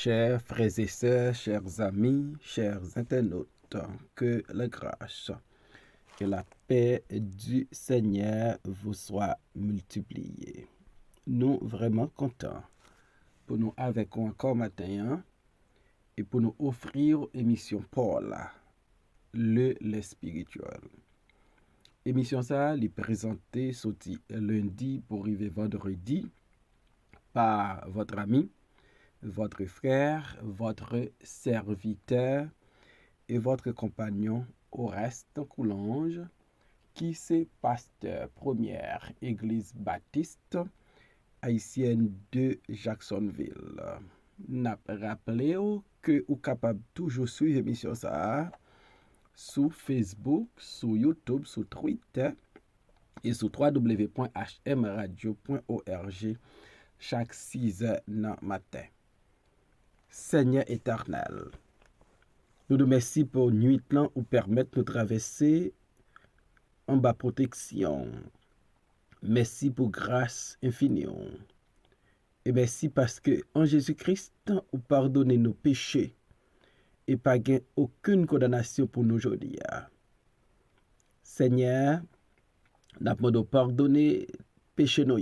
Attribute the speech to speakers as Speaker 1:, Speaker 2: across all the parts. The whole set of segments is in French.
Speaker 1: Chers frères et sœurs, chers amis, chers internautes, que la grâce et la paix du Seigneur vous soient multipliées. Nous vraiment contents pour nous avec encore matin et pour nous offrir émission Paul, le spirituel. Émission ça, est présentée sorti lundi pour arriver vendredi par votre ami, votre frère, votre serviteur et votre compagnon Oreste Coulange, qui c'est pasteur première église baptiste haïtienne de Jacksonville. N'a rappelé que vous capable toujours suivre l'émission ça sur Facebook, sur YouTube, sur Twitter et sur www.hmradio.org chaque 6 heures dans matin. Seigneur éternel, nous te remercions pour nuit là ou permettre de traverser en bas protection. Merci pour grâce infinie. Et merci parce que en Jésus-Christ, ou pardonnez nos péchés et pas gain aucune condamnation pour nous aujourd'hui. Seigneur, nous demandons pardonner péché nous.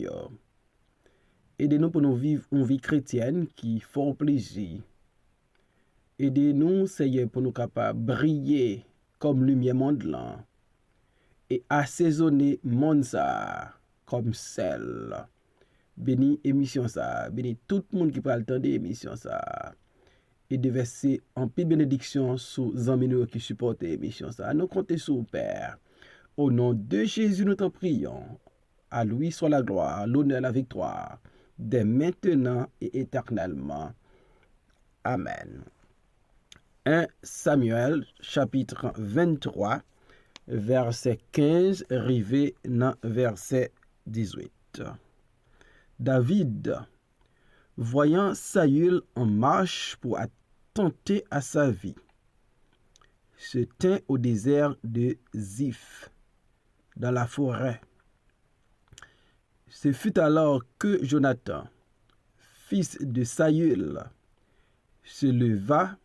Speaker 1: Aidez-nous pour nous vivre une vie chrétienne qui fait plaisir. Aidez-nous, Seigneur, pour nous capables de briller comme lumière monde là et assaisonner monde ça comme sel. Bénis émission ça, bénis tout le monde qui prend le temps d'émission ça. Et de verser en pile bénédiction sur les amis qui supportent l'émission ça. Nous comptons sur le Père. Au nom de Jésus, nous t'en prions. À lui soit la gloire, l'honneur, la victoire, dès maintenant et éternellement. Amen. 1 Samuel, chapitre 23, verset 15, arrivé dans verset 18. David, voyant Saül en marche pour attenter à sa vie, se tint au désert de Ziph, dans la forêt. Ce fut alors que Jonathan, fils de Saül, se leva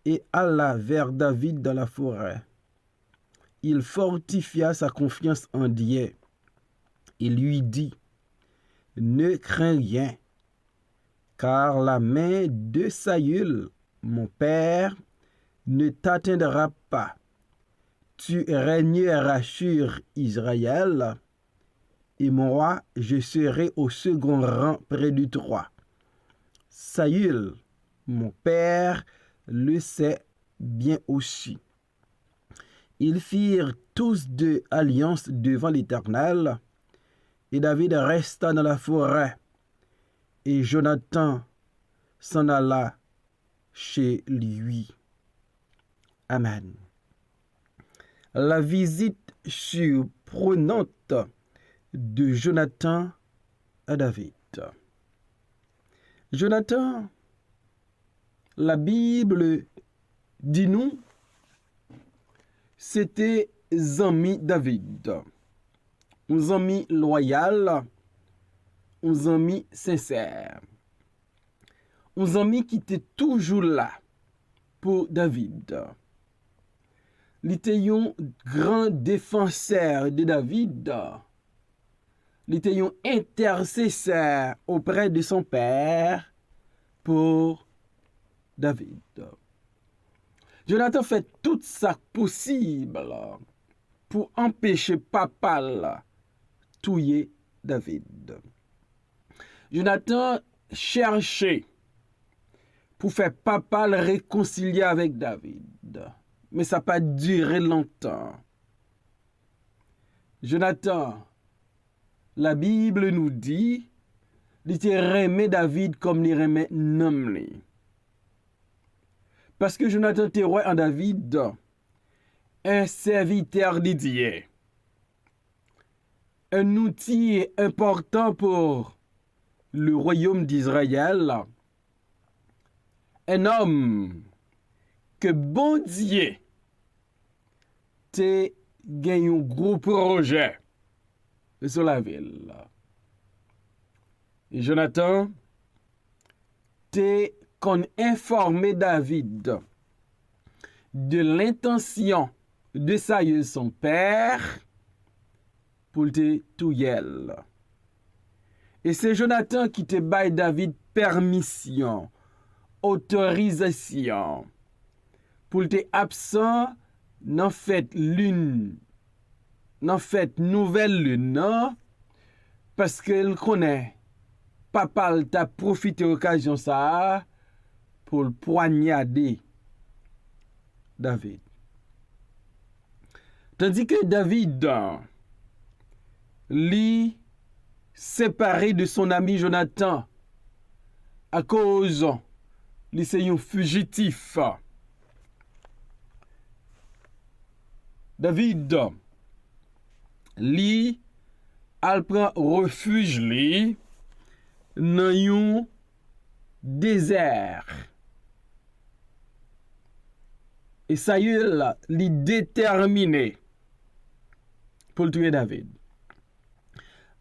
Speaker 1: et alla vers David dans la forêt. Il fortifia sa confiance en Dieu et lui dit: ne crains rien, car la main de Saül, mon père, ne t'atteindra pas. Tu régneras sur Israël, et moi, je serai au second rang près du roi. Saül, mon père, le sait bien aussi. Ils firent tous deux alliance devant l'Éternel, et David resta dans la forêt, et Jonathan s'en alla chez lui. Amen. La visite surprenante de Jonathan à David. Jonathan, la Bible dit nous, c'était ami David, un ami loyal, un ami sincère, un ami qui était toujours là pour David. Il était un grand défenseur de David. Il était un intercesseur auprès de son père pour David. Jonathan fait tout ça possible pour empêcher papa de tuer David. Jonathan cherchait pour faire papa le réconcilier avec David. Mais ça n'a pas duré longtemps. Jonathan, la Bible nous dit, il aimait David comme il aimait Namli. Parce que Jonathan était roi en David, un serviteur de Dieu, un outil important pour le royaume d'Israël, un homme que bon Dieu te gagné un gros projet sur la ville. Et Jonathan te qu'on informait David de l'intention de Saül son père pour te tuer. Et c'est Jonathan qui te baille David permission, autorisation pour te absent dans fête lune, dans fête nouvelle lune, non? Parce qu'il connaît papa t'a profité occasion ça pour le poignarder David. Tandis que David lui séparé de son ami Jonathan à cause lui c'est un fugitif. David lui al prend refuge lui dans un désert. Et Saül lui déterminé pour tuer David.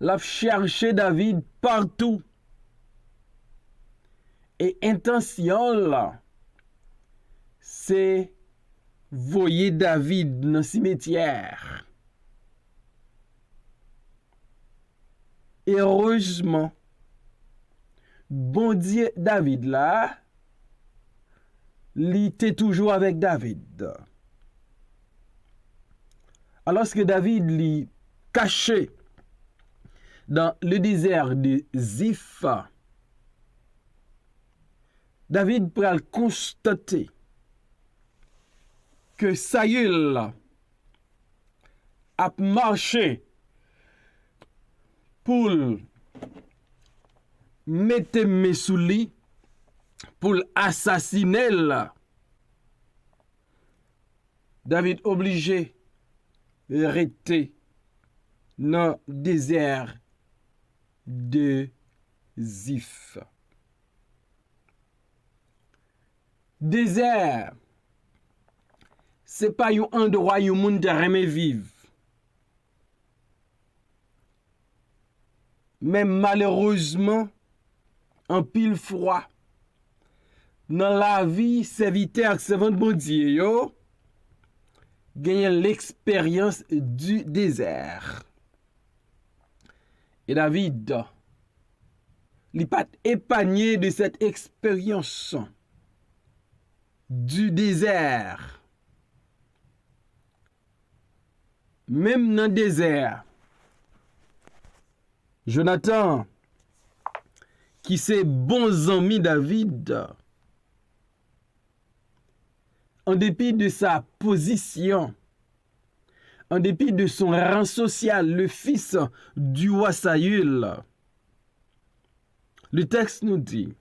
Speaker 1: L'a cherché David partout. Et intention là, c'est voyer David dans le cimetière. Et heureusement, bon Dieu David là, il était toujours avec David. Alors que David lui caché dans le désert de Ziph, David pourra constater que Saül a marché pour mettre mes sous lui, pour assassiner. David obligé de rester dans le désert de Ziph. Désert, c'est pas un endroit où moun te reme vivre. Mais malheureusement, en pile froid, dans la vie, serviteur servant bon Dieu, yo, gagne l'expérience du désert. Et David, il n'est pas épargné de cette expérience du désert. Même dans le désert, Jonathan, qui c'est bon ami David, en dépit de sa position, en dépit de son rang social, le fils du roi Saül, le texte nous dit,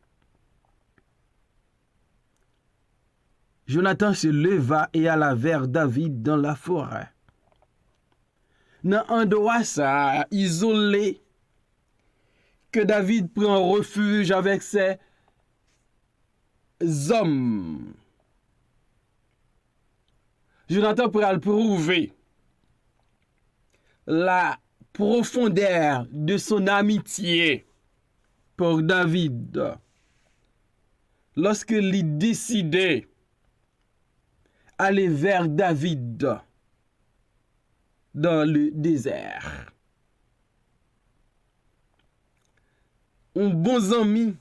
Speaker 1: Jonathan se leva et alla vers David dans la forêt. Dans un endroit ça, isolé, que David prend refuge avec ses hommes. Jonathan pourra le prouver la profondeur de son amitié pour David lorsque il décidait aller vers David dans le désert. Un bon ami,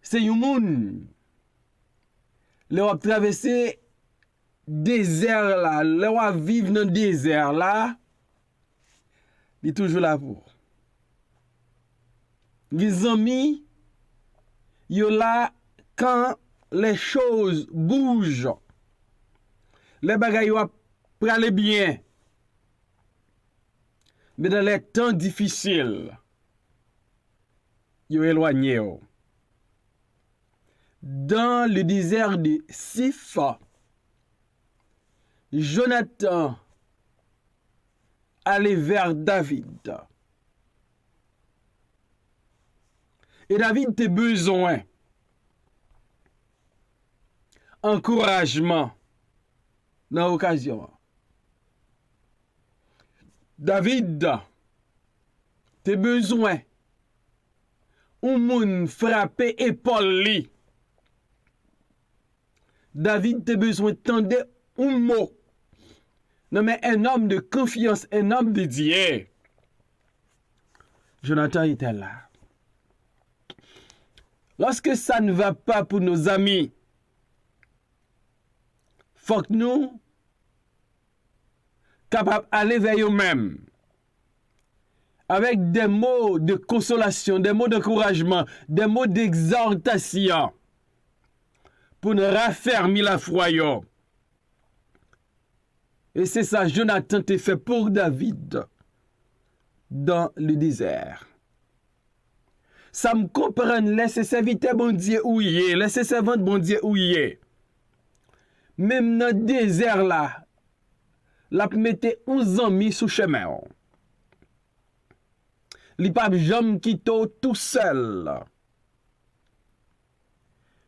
Speaker 1: c'est un monde. Le va traverser désert là, le va vivre dans le désert là, il est toujours là pour. Les amis, yo là quand les choses bougent, les bagailles vont aller bien. Mais dans les temps difficiles, yo éloigné. Dans le désert de Ziph, Jonathan allait vers David. Et David a besoin d'encouragement dans l'occasion. David a besoin un moun frappé épaule li. David te besoin d'entendre un mot. Non mais un homme de confiance, un homme de Dieu. Jonathan était là. Lorsque ça ne va pas pour nos amis, faut que nous capables d'aller vers eux-mêmes avec des mots de consolation, des mots d'encouragement, des mots d'exhortation pour nous raffermir la foi. Et c'est ça, Jonathan t'a fait pour David dans le désert. Ça me comprend, laissez serviteur bon Dieu où il est, laissez servante bon Dieu où il est. Même dans le désert là, la mette 11 amis sous chemin. Li pa jamais quitté tout seul.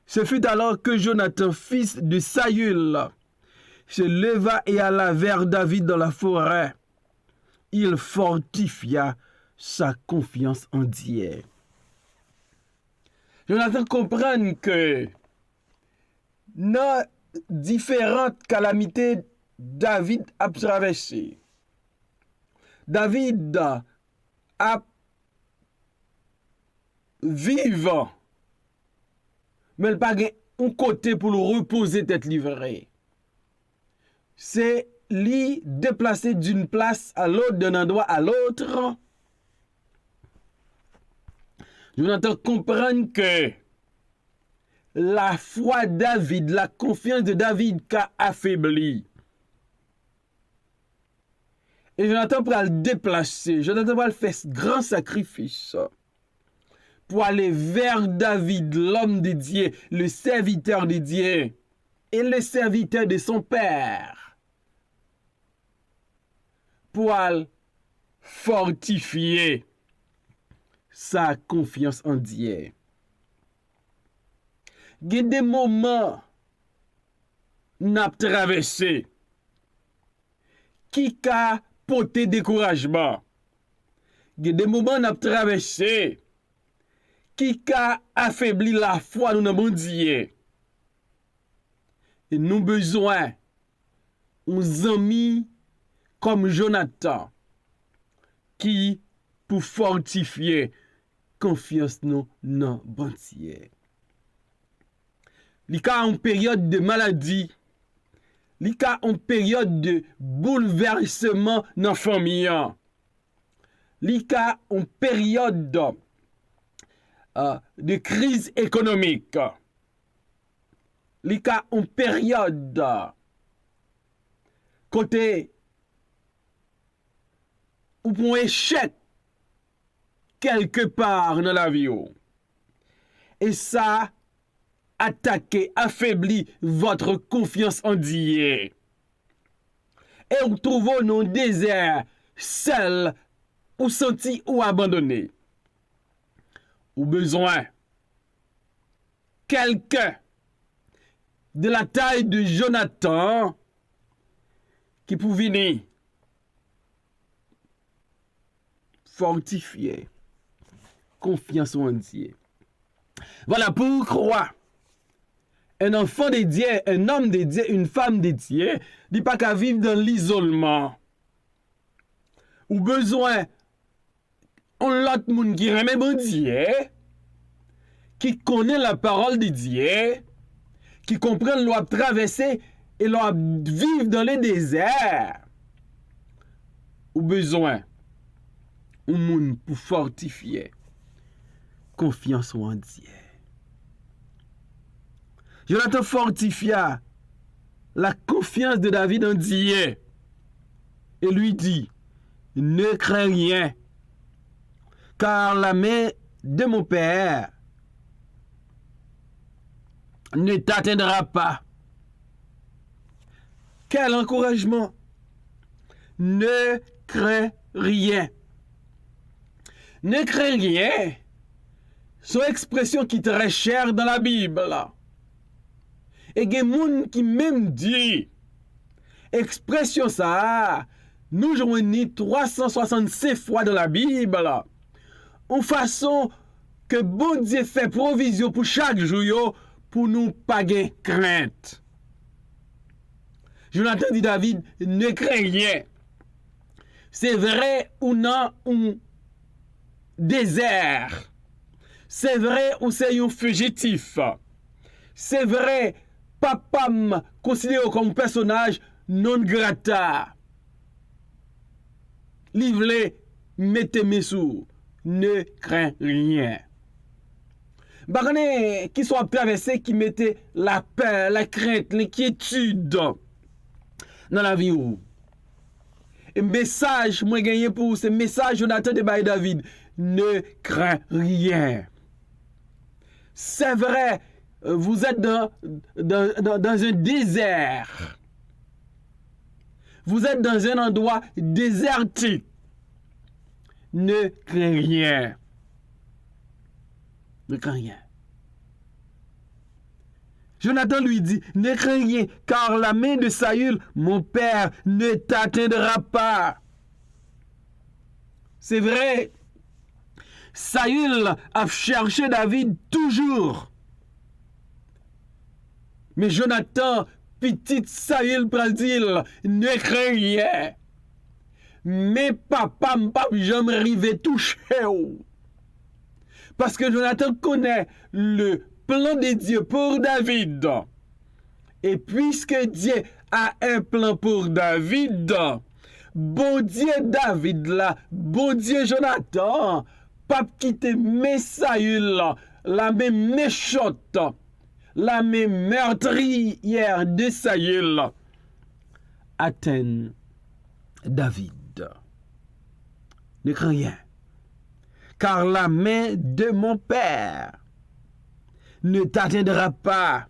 Speaker 1: Ce fut alors que Jonathan, fils de Saül, se leva et alla vers David dans la forêt. Il fortifia sa confiance en Dieu. Jonathan comprend que dans différentes calamités David a traversé, David a vivant, mais il n'a pas un côté pour le reposer tête livrée. C'est lui déplacer d'une place à l'autre, d'un endroit à l'autre. Jonathan comprend que la foi de David, la confiance de David qu'a affaibli. Et Jonathan va le déplacer, Jonathan va le faire grand sacrifice pour aller vers David, l'homme de Dieu, le serviteur de Dieu et le serviteur de son père, pour fortifier sa confiance en Dieu. Il y a des moments n'a traversé qui a porté découragement. Il y a des moments n'a traversé qui a affaibli la foi dans mon Dieu. Et nous besoin uns amis comme Jonathan qui pour fortifier confiance nous dans bon Dieu. Li ka en période de maladie, li ka en période de bouleversement dans famille, li ka en période de crise économique, li ka en période côté ou pour échec quelque part dans la vie. Et ça attaquer, affaiblir votre confiance en Dieu. Et vous trouvez dans le désert, seul, ou senti ou abandonné. Ou besoin quelqu'un de la taille de Jonathan qui peut venir fortifier confiance en Dieu. Voilà, pour croire. Un enfant de Dieu, un homme de Dieu, une femme de Dieu, dit pas qu'à vivre dans l'isolement. Ou besoin on l'autre monde qui remet bon Dieu, qui connaît la parole de Dieu, qui comprend l'on traverser et l'on vivre dans les déserts. Ou besoin un monde pour fortifier confiance en Dieu. Jonathan fortifia la confiance de David en Dieu et lui dit, ne crains rien, car la main de mon père ne t'atteindra pas. Quel encouragement! Ne crains rien. Ne crains rien. C'est une expression qui est très chère dans la Bible. Et il y a des gens qui même dit, expression ça, nous joignons 365 fois dans la Bible, en façon que bon Dieu fait provision pour chaque jour pour nous pas de crainte. Jonathan dit David, ne crains rien. C'est vrai ou non, un désert. C'est vrai ou c'est un fugitif. C'est vrai, papa me considère comme personnage non grata. Livre, mettez mes sous. Ne crains rien. Bagane qui sont traversés, qui mettaient la peur, la crainte, l'inquiétude dans la vie ou. Et message, moi gagné pour vous, c'est message Jonathan de Baye David. Ne crains rien. C'est vrai, vous êtes dans un désert. Vous êtes dans un endroit désertique. Ne crains rien. Ne crains rien. Jonathan lui dit, ne crains rien, car la main de Saül, mon père, ne t'atteindra pas. C'est vrai, Saül a cherché David toujours. Mais Jonathan, petit Saül, pral-t-il, ne crains rien. Mais papa m'pap jamais arrivé toucher. Parce que Jonathan connaît le plan de Dieu pour David. Et puisque Dieu a un plan pour David, bon Dieu David là, bon Dieu Jonathan, pas quitter mes Saül, la même méchante, la même meurtrière de Saül, atteint David. Ne crains rien, car la main de mon père ne t'atteindra pas.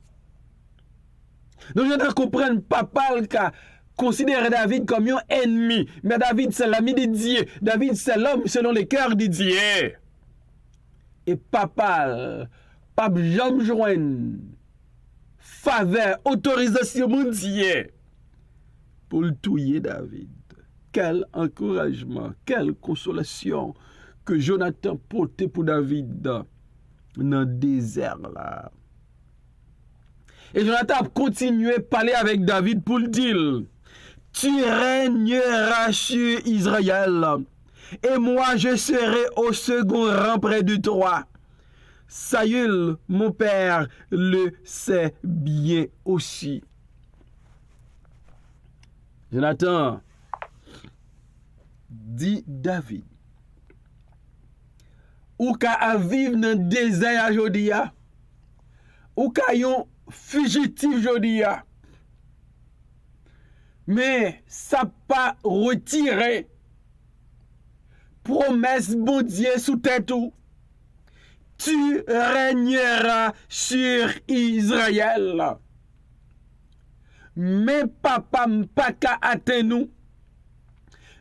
Speaker 1: Donc, je ne comprends pas le cas. Considérer David comme un ennemi. Mais David, c'est l'ami de Dieu. David, c'est l'homme selon le cœur de Dieu. Et papa jamais joindre faveur, autorisation mon Dieu pour le tuer David. Quel encouragement, quelle consolation que Jonathan portait pour David dans le désert là. Et Jonathan a continué à parler avec David pour le dire, tu régneras sur Israël, et moi je serai au second rang près de toi. Saül, mon père, le sait bien aussi. Jonathan dit David, ou ka vivre dans le désert aujourd'hui, ou ka yon fugitif aujourd'hui, mais ça pas retiré promesse bon Dieu sous tête ou. Tu régneras sur Israël. Mais papa m'paka atteint nous.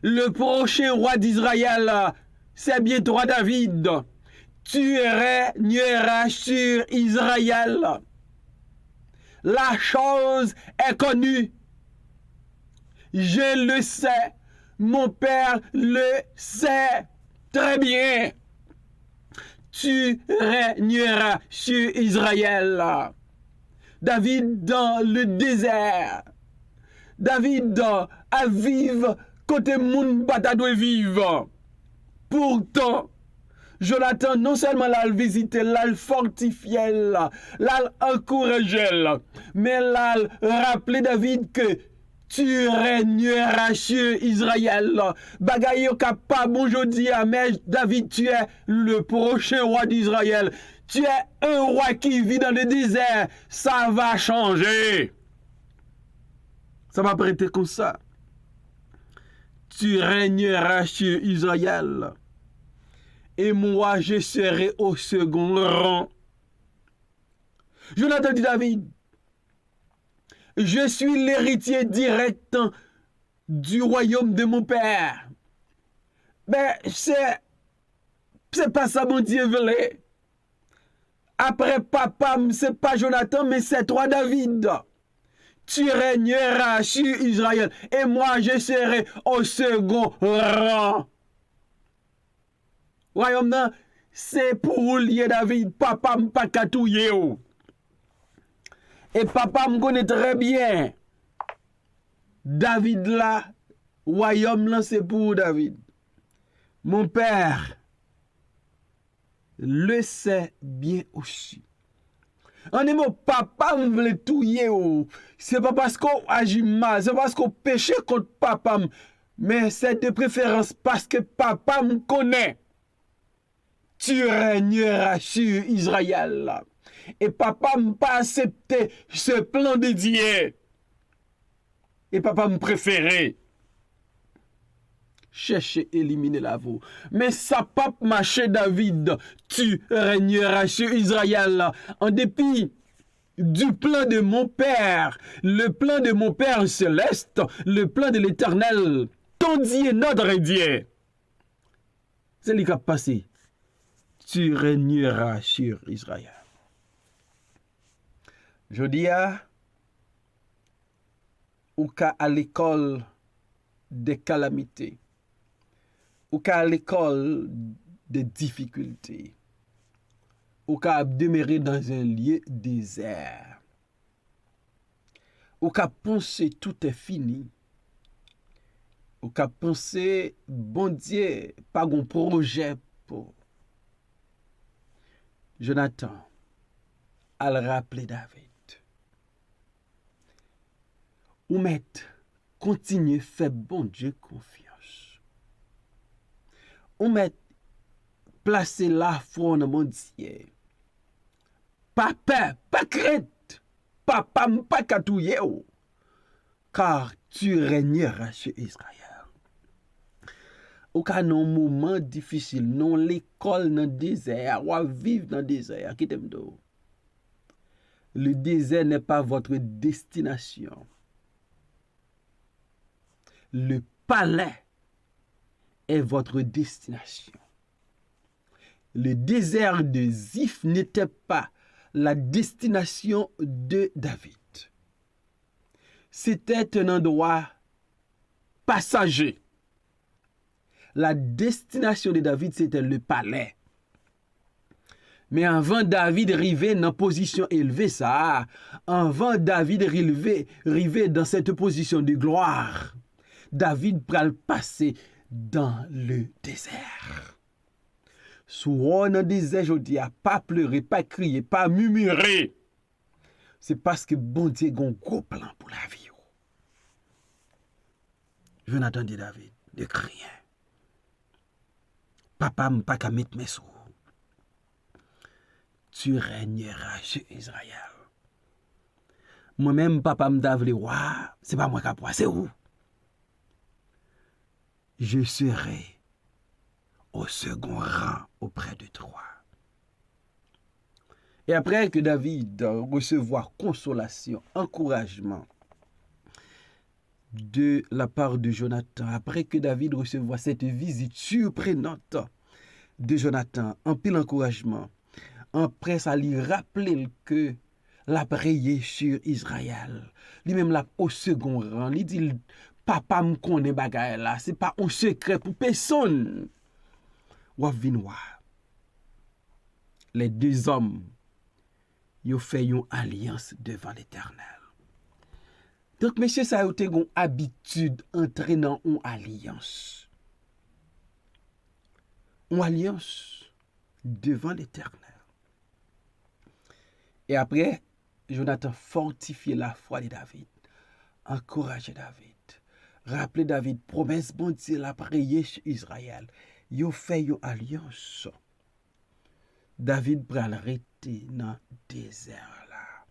Speaker 1: Le prochain roi d'Israël, c'est bien toi David. Tu régneras sur Israël. La chose est connue. Je le sais. Mon père le sait très bien. Tu régneras sur Israël. David dans le désert. David à vivre côté moun bata doit vivre. Pourtant, Jonathan non seulement l'a visité, l'a fortifié, l'a encouragé, mais l'a rappelé David que tu régneras sur Israël. Bagaille capable aujourd'hui, mais David, tu es le prochain roi d'Israël. Tu es un roi qui vit dans le désert. Ça va changer. Ça va prêter comme ça. Tu régneras sur Israël. Et moi, je serai au second rang. Jonathan dit David, je suis l'héritier direct du royaume de mon père. Mais c'est pas ça mon Dieu voulait. Après papa, c'est pas Jonathan, mais c'est toi David. Tu régneras sur Israël et moi je serai au second rang. Royaume, c'est pour lier David. Papa m'a pas touye ou. Et papa me connaît très bien. David là, royaume là, c'est pour David. Mon père le sait bien aussi. En des mots, papa me veut touyer ou. C'est pas parce qu'on agit mal, c'est parce qu'on péché contre papa. Mais c'est de préférence parce que papa me connaît. Tu régneras sur Israël. Et papa m'a pas accepté ce plan de Dieu. Et papa me préférait. Chercher éliminer la vous. Mais ça pas marché David. Tu régneras sur Israël. En dépit du plan de mon Père, le plan de mon Père céleste, le plan de l'Éternel, ton Dieu, notre Dieu. C'est ce qui a passé. Tu régneras sur Israël. Je dis ou qu'à l'école des calamités, ou qu'à l'école des difficultés, ou qu'à demeurer dans un lieu désert, ou qu'à penser tout est fini, ou qu'à penser bon Dieu, pas un projet pour Jonathan, à le rappeler David. Ou mettre, continuer faire bon Dieu confiance. Ou mettre, placer la foi dans mon Dieu. Pas peur, pas crainte. Papa pas katouye ou. Car tu régneras sur Israël. Ou ka non moment difficile, non l'école dans le désert, ou vivre dans le désert, qui t'aime do. Le désert n'est pas votre destination. Le palais est votre destination. Le désert de Ziph n'était pas la destination de David. C'était un endroit passager. La destination de David, c'était le palais. Mais avant David arriver dans position élevée, ça, avant David arriver dans cette position de gloire, David pral passer dans le désert. Souvent dans le désert, je dis, pas pleurer, pas crier, pas murmurer. C'est parce que bon Dieu a un gros plan pour la vie. Je n'attendais David de crier. Papa m'a pas qu'à mettre mes sous. Tu régneras sur Israël. Moi-même, papa m'a dit, c'est pas moi qui a c'est où? Je serai au second rang auprès de toi. Et après que David recevoir consolation, encouragement de la part de Jonathan, après que David recevoir cette visite surprenante de Jonathan, en pile encouragement, après ça lui rappeler que la prière sur Israël, lui-même là au second rang, lui dit papa me connaît bagay là, c'est pas un secret pour personne. Ou les deux hommes ils fait une alliance devant l'Éternel. Donc monsieur ça a été une habitude entrer dans une alliance. Une alliance devant l'Éternel. Et après Jonathan fortifiait la foi de David, encourageait David. Rappelez David, promesse bon Dieu la prière sur Israël. Yo fait une alliance. David pral rester dans le désert là.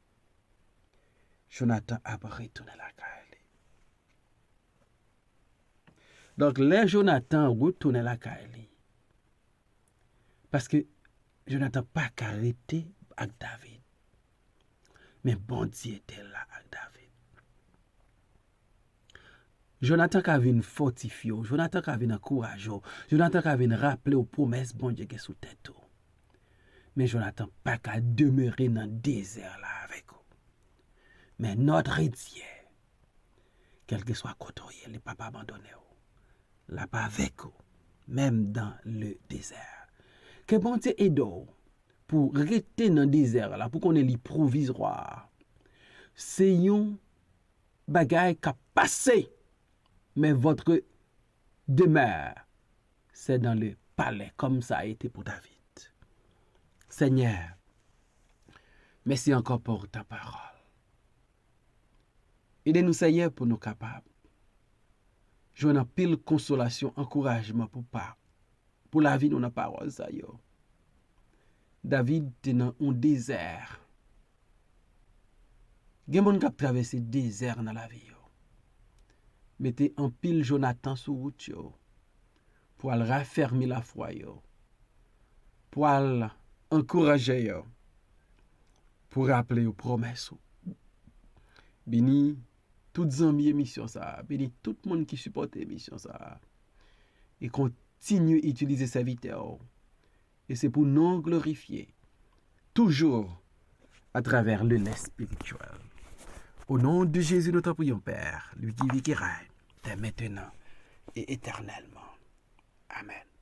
Speaker 1: Jonathan a retourné la caille. Donc, les Jonathan retourne la caille. Parce que Jonathan pas arrêté avec David. Mais bon Dieu était là avec David. Jonathan qui avait une fortifié, Jonathan qui avait une courage, Jonathan qui avait une rappelé aux promesses bon Dieu qui est sous tête. Mais Jonathan pas qu'à demeurer dans le désert là avec vous. Mais notre Dieu, quel que soit côté, il n'est pas abandonné. Là pas avec vous, même dans le désert. Que bon Dieu aide pour rester dans le désert là, pour qu'on ait les provisoires. C'est un bagage qui a passé, mais votre demeure, c'est dans le palais, comme ça a été pour David. Seigneur, merci encore pour ta parole. Aidez-nous, Seigneur, pour nous capables. Je veux pile consolation, encouragement pour la vie de nos paroles. David était dans un désert. Il y a des gens qui ont traversé le désert dans la vie. Mettez en pile Jonathan sur route pour raffermir la foi, pour encourager, pour rappeler aux promesses. Béni toutes les amis émission ça, béni tout le monde qui supporte l'émission ça. Et continue à utiliser serviteur. Et c'est pour nous glorifier, toujours à travers le lait spirituel. Au nom de Jésus, notre prions, Père, lui qui vit qui règne, dès maintenant et éternellement. Amen.